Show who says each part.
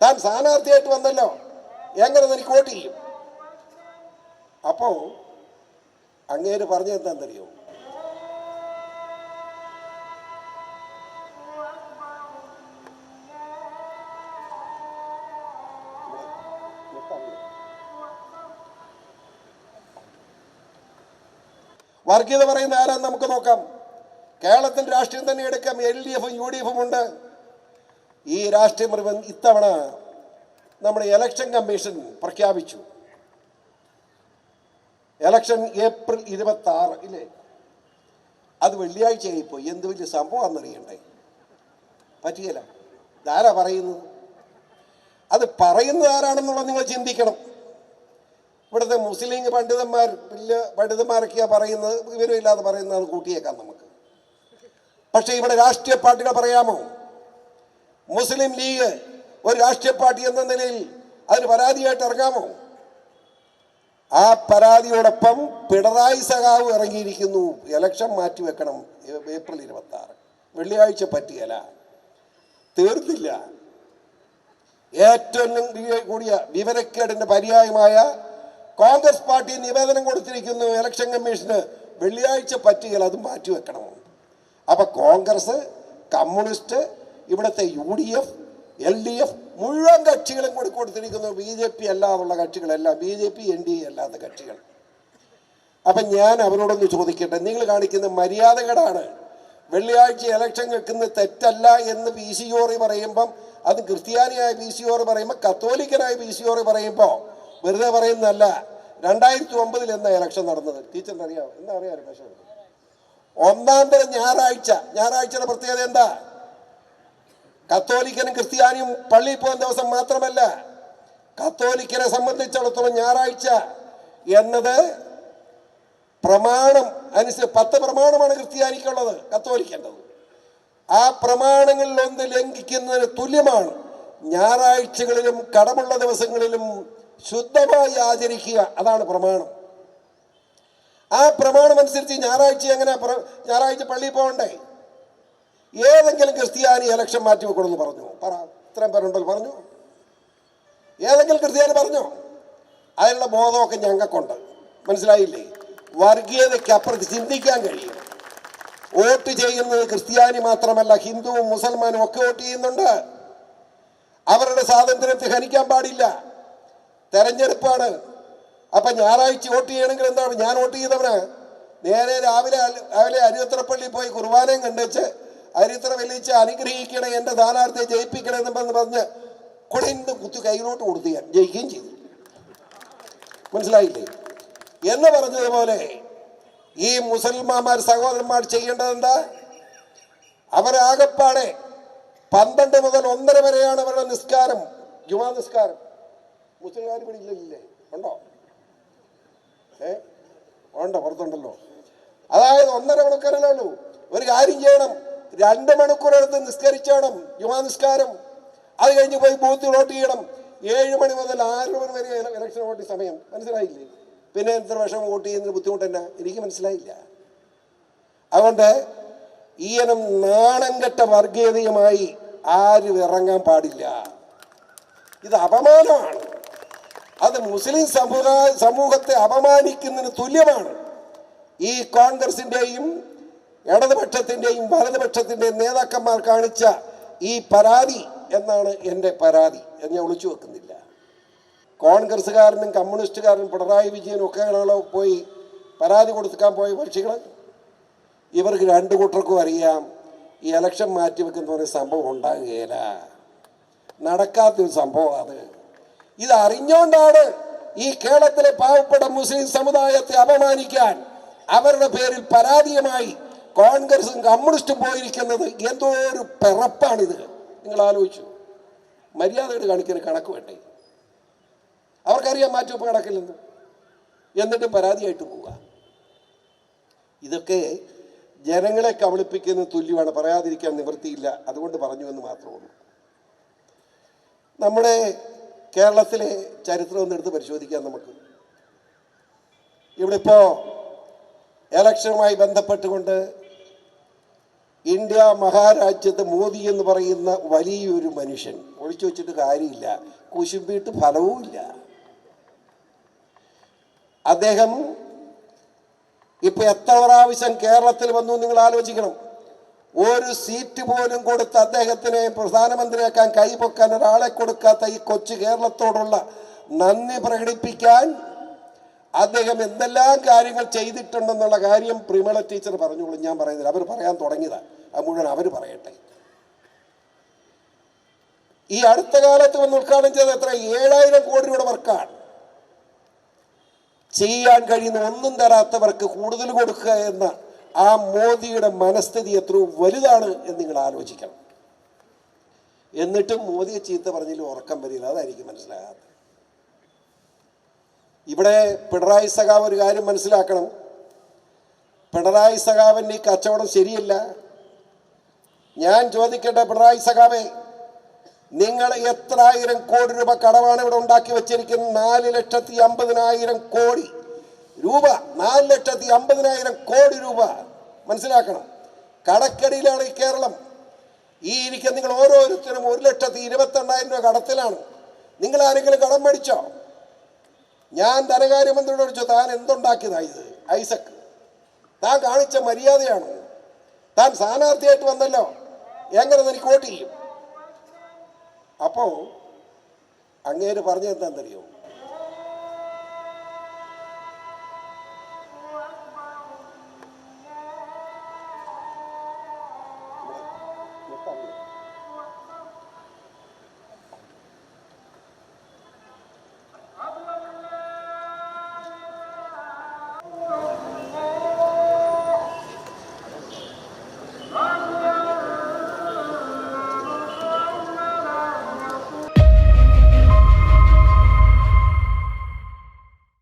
Speaker 1: താൻ സ്ഥാനാർത്ഥിയായിട്ട് വന്നല്ലോ, എങ്ങനെ എനിക്ക് വോട്ട് ചെയ്യും? അപ്പോൾ അങ്ങേര് പറഞ്ഞെന്താണെന്നറിയോ? വർഗീയത പറയുന്ന ആരാന്ന് നമുക്ക് നോക്കാം. കേരളത്തിൽ രാഷ്ട്രീയം തന്നെ എടുക്കാം. LDF UDF ഉണ്ട്. ഈ രാഷ്ട്രീയം ഇത്തവണ നമ്മുടെ ഇലക്ഷൻ കമ്മീഷൻ പ്രഖ്യാപിച്ചു. ഇലക്ഷൻ ഏപ്രിൽ 26 ഇല്ലേ? അത് വെള്ളിയാഴ്ചയായിപ്പോയി. എന്ത് വലിയ സംഭവം എന്നറിയണ്ടേ? പറ്റിയല്ല. ഇതാരാ പറയുന്നത്? അത് പറയുന്നത് ആരാണെന്നുള്ളത് നിങ്ങൾ ചിന്തിക്കണം. ഇവിടുത്തെ മുസ്ലിം പണ്ഡിതന്മാർ, വലിയ പണ്ഡിതന്മാരൊക്കെയാ പറയുന്നത്, വിവരമില്ലാതെ പറയുന്നത് കൂട്ടിയേക്കാം നമുക്ക്. പക്ഷെ ഇവിടെ രാഷ്ട്രീയ പാർട്ടികൾ പറയാമോ? മുസ്ലിം ലീഗ് ഒരു രാഷ്ട്രീയ പാർട്ടി എന്ന നിലയിൽ അതിന് പരാതിയായിട്ട് ഇറങ്ങാമോ? ആ പരാതിയോടൊപ്പം പിണറായി സഖാവ് ഇറങ്ങിയിരിക്കുന്നു. ഇലക്ഷൻ മാറ്റിവെക്കണം, ഏപ്രിൽ 26 വെള്ളിയാഴ്ച പറ്റിയല്ല, തീർന്നില്ല. ഏറ്റവും കൂടിയ വിവരക്കേടിന്റെ പര്യായമായ കോൺഗ്രസ് പാർട്ടി നിവേദനം കൊടുത്തിരിക്കുന്നു ഇലക്ഷൻ കമ്മീഷന്, വെള്ളിയാഴ്ച പറ്റുകയില്ല, അത് മാറ്റിവെക്കണം. അപ്പൊ കോൺഗ്രസ്, കമ്മ്യൂണിസ്റ്റ്, ഇവിടുത്തെ UDF, LDF മുഴുവൻ കക്ഷികളും കൂടി കൊടുത്തിരിക്കുന്നു. BJP അല്ലാതുള്ള കക്ഷികളെല്ലാം, BJP NDA അല്ലാത്ത കക്ഷികൾ. അപ്പം ഞാൻ അവരോടൊന്ന് ചോദിക്കട്ടെ, നിങ്ങൾ കാണിക്കുന്ന മര്യാദകേടാണ്. വെള്ളിയാഴ്ച ഇലക്ഷൻ വെക്കുന്നത് തെറ്റല്ല എന്ന് PCOറി പറയുമ്പം, അത് ക്രിസ്ത്യാനിയായ PCOറി പറയുമ്പോൾ, കത്തോലിക്കനായ PCOറി പറയുമ്പോൾ വെറുതെ പറയുന്നതല്ല. 2009 എന്താ ഇലക്ഷൻ നടന്നത്? ടീച്ചറിന് അറിയാമോ? എന്താ അറിയാമോ? പക്ഷേ ഒന്നാം തരം ഞായറാഴ്ചയുടെ പ്രത്യേകത എന്താ? കത്തോലിക്കനും ക്രിസ്ത്യാനിയും പള്ളിയിൽ പോകുന്ന ദിവസം മാത്രമല്ല, കത്തോലിക്കനെ സംബന്ധിച്ചിടത്തോളം ഞായറാഴ്ച എന്നത് പ്രമാണം അനുസരിച്ച് 10 പ്രമാണമാണ് ക്രിസ്ത്യാനിക്കുള്ളത്, കത്തോലിക്കേണ്ടത്. ആ പ്രമാണങ്ങളിലൊന്ന് ലംഘിക്കുന്നതിന് തുല്യമാണ് ഞായറാഴ്ചകളിലും കടമുള്ള ദിവസങ്ങളിലും ശുദ്ധമായി ആചരിക്കുക. അതാണ് പ്രമാണം. ആ പ്രമാണം അനുസരിച്ച് ഞായറാഴ്ച പള്ളിയിൽ പോകണ്ടേ? ഏതെങ്കിലും ക്രിസ്ത്യാനി ഇലക്ഷൻ മാറ്റി വെക്കണമെന്ന് പറഞ്ഞു? പറ. ഇത്രയും പേരുണ്ടല്ലോ, പറഞ്ഞു? ഏതെങ്കിലും ക്രിസ്ത്യാനി പറഞ്ഞോ? അതിനുള്ള ബോധമൊക്കെ ഞങ്ങൾക്കുണ്ട്. മനസ്സിലായില്ലേ? വർഗീയതയ്ക്ക് അപ്പുറത്ത് ചിന്തിക്കാൻ കഴിയും. വോട്ട് ചെയ്യുന്നത് ക്രിസ്ത്യാനി മാത്രമല്ല, ഹിന്ദുവും മുസൽമാനും ഒക്കെ വോട്ട് ചെയ്യുന്നുണ്ട്. അവരുടെ സ്വാതന്ത്ര്യത്തെ ഹനിക്കാൻ പാടില്ല. തെരഞ്ഞെടുപ്പാണ്. അപ്പം ഞായറാഴ്ച വോട്ട് ചെയ്യണമെങ്കിൽ എന്താണ്? ഞാൻ വോട്ട് ചെയ്തവന് നേരെ രാവിലെ അരിയത്രപ്പള്ളി പോയി കുർബാനയും കണ്ടുവച്ച് അരിയത്ര വലിച്ച് അനുഗ്രഹിക്കണേ, എൻ്റെ സ്ഥാനാർത്ഥിയെ ജയിപ്പിക്കണമെന്ന് പറഞ്ഞ് കുടിന്ന് കുത്തി കയ്യിലോട്ട് കൊടുത്ത് ഞാൻ ജയിക്കുകയും ചെയ്തു. മനസ്സിലായില്ലേ? എന്ന് പറഞ്ഞതുപോലെ ഈ മുസൽമാന്മാർ സഹോദരന്മാർ ചെയ്യേണ്ടത് എന്താ? അവരാകപ്പാടെ 12 മുതൽ 1:30 വരെയാണ് അവരുടെ നിസ്കാരം, ജുമാ നിസ്കാരം. മുസ്ലിംകാർ ഇവിടെ ഇല്ലേ? ഉണ്ടോ? ഉണ്ടോ? പുറത്തുണ്ടല്ലോ. അതായത് 1:30 മണിക്കൂറല്ലേ ഉള്ളൂ. ഒരു കാര്യം ചെയ്യണം, 2 മണിക്കൂർ എടുത്ത് നിസ്കരിച്ചോണം ജുമാ നിസ്കാരം. അത് കഴിഞ്ഞ് പോയി ബൂത്തിൽ വോട്ട് ചെയ്യണം. 7 മണി മുതൽ 6 മണി വരെ ഇലക്ഷൻ വോട്ട് സമയം. മനസ്സിലായില്ലേ? പിന്നെ എത്ര വർഷം വോട്ട് ചെയ്യുന്നതിന് ബുദ്ധിമുട്ട് തന്നെ എനിക്ക് മനസ്സിലായില്ല. അതുകൊണ്ട് ഈയനം നാണം കെട്ട വർഗീയതയുമായി ആരും ഇറങ്ങാൻ പാടില്ല. ഇത് അപമാനമാണ്. അത് മുസ്ലിം സമൂഹത്തെ അപമാനിക്കുന്നതിന് തുല്യമാണ്. ഈ കോൺഗ്രസിൻ്റെയും ഇടതുപക്ഷത്തിൻ്റെയും വലതുപക്ഷത്തിൻ്റെയും നേതാക്കന്മാർ കാണിച്ച ഈ പരാതി എന്നാണ് എൻ്റെ പരാതി. ഞാൻ ഒളിച്ചു വെക്കുന്നില്ല. കോൺഗ്രസ്സുകാരനും കമ്മ്യൂണിസ്റ്റുകാരനും പിണറായി വിജയനും ഒക്കെയാണല്ലോ പോയി പരാതി കൊടുക്കാൻ പോയ കക്ഷികൾ. ഇവർക്ക് 2 കൂട്ടർക്കും അറിയാം ഈ ഇലക്ഷൻ മാറ്റിവെക്കുന്ന ഒരു സംഭവം ഉണ്ടാകുകയില്ല, നടക്കാത്തൊരു സംഭവം. അത് ഇത് അറിഞ്ഞുകൊണ്ടാണ് ഈ കേരളത്തിലെ പാവപ്പെട്ട മുസ്ലിം സമുദായത്തെ അപമാനിക്കാൻ അവരുടെ പേരിൽ പരാതിയുമായി കോൺഗ്രസും കമ്മ്യൂണിസ്റ്റും പോയിരിക്കുന്നത്. എന്തോ ഒരു പിറപ്പാണിത്. നിങ്ങൾ ആലോചിച്ചു. മര്യാദയോട് കാണിക്കുന്ന കണക്ക് വേണ്ടേ? അവർക്കറിയാൻ മാറ്റിവെപ്പ് കണക്കില്ലെന്ന്, എന്നിട്ടും പരാതിയായിട്ട് പോവുക. ഇതൊക്കെ ജനങ്ങളെ കബളിപ്പിക്കുന്ന തുല്യമാണ്. പറയാതിരിക്കാൻ നിവൃത്തിയില്ല, അതുകൊണ്ട് പറഞ്ഞു എന്ന് മാത്രമേ ഉള്ളൂ. നമ്മുടെ കേരളത്തിലെ ചരിത്രം ഒന്നെടുത്ത് പരിശോധിക്കാം നമുക്ക്. ഇവിടെ ഇപ്പോൾ ഇലക്ഷനുമായി ബന്ധപ്പെട്ടുകൊണ്ട് ഇന്ത്യ മഹാരാജ്യത്ത് മോദി എന്ന് പറയുന്ന വലിയൊരു മനുഷ്യൻ ഒഴിച്ചു വെച്ചിട്ട് കാര്യമില്ല, കുശുമ്പിയിട്ട് ഫലവുമില്ല. അദ്ദേഹം ഇപ്പൊ എത്ര പ്രാവശ്യം കേരളത്തിൽ വന്നു നിങ്ങൾ ആലോചിക്കണം. ഒരു സീറ്റ് പോലും കൊടുത്ത് അദ്ദേഹത്തിനെ പ്രധാനമന്ത്രിയാക്കാൻ കൈപൊക്കാൻ ഒരാളെ കൊടുക്കാത്ത ഈ കൊച്ചു കേരളത്തോടുള്ള നന്ദി പ്രകടിപ്പിക്കാൻ അദ്ദേഹം എന്തെല്ലാം കാര്യങ്ങൾ ചെയ്തിട്ടുണ്ടെന്നുള്ള കാര്യം പ്രിമള ടീച്ചർ പറഞ്ഞോളൂ, ഞാൻ പറയുന്നില്ല. അവർ പറയാൻ തുടങ്ങിയതാണ്, അത് മുഴുവൻ അവർ പറയട്ടെ. ഈ അടുത്ത കാലത്ത് വന്ന് ഉദ്ഘാടനം ചെയ്ത എത്ര 7000 കോടി രൂപയുടെ വർക്കാണ്. ചെയ്യാൻ കഴിയുന്ന ഒന്നും തരാത്തവർക്ക് കൂടുതൽ കൊടുക്കുക എന്ന ആ മോദിയുടെ മനസ്ഥിതി എത്രയോ വലുതാണ് എന്ന് നിങ്ങൾ ആലോചിക്കണം. എന്നിട്ടും മോദിയെ ചീത്ത പറഞ്ഞാലും ഉറക്കം വരില്ല, അതായിരിക്കും മനസ്സിലാകാത്തത്. ഇവിടെ പിണറായി സഖാവ് ഒരു കാര്യം മനസ്സിലാക്കണം. പിണറായി സഖാവിൻ്റെ ഈ കച്ചവടം ശരിയല്ല. ഞാൻ ചോദിക്കട്ടെ പിണറായി സഖാവേ, നിങ്ങൾ എത്ര 1000 കോടി രൂപ കടമാണ് ഇവിടെ ഉണ്ടാക്കി വെച്ചിരിക്കുന്നത്? 4,50,000 കോടി രൂപ, 4,50,000 കോടി രൂപ. മനസ്സിലാക്കണം, കടക്കടിയിലാണ് ഈ കേരളം. ഈ ഇരിക്കുന്ന നിങ്ങൾ ഓരോരുത്തരും 1,28,000 രൂപ കടത്തിലാണ്. നിങ്ങൾ ആരെങ്കിലും കടം മേടിച്ചോ? ഞാൻ ധനകാര്യമന്ത്രിയോട് ചോദിച്ചു, താൻ എന്തുണ്ടാക്കിയതാ ഇത് ഐസക്? താൻ കാണിച്ച മര്യാദയാണ്. താൻ സ്ഥാനാർത്ഥിയായിട്ട് വന്നല്ലോ, എങ്ങനെ എനിക്ക് വോട്ട് ചെയ്യും? അപ്പോൾ അങ്ങേര് പറഞ്ഞെന്താണെന്നറിയോ?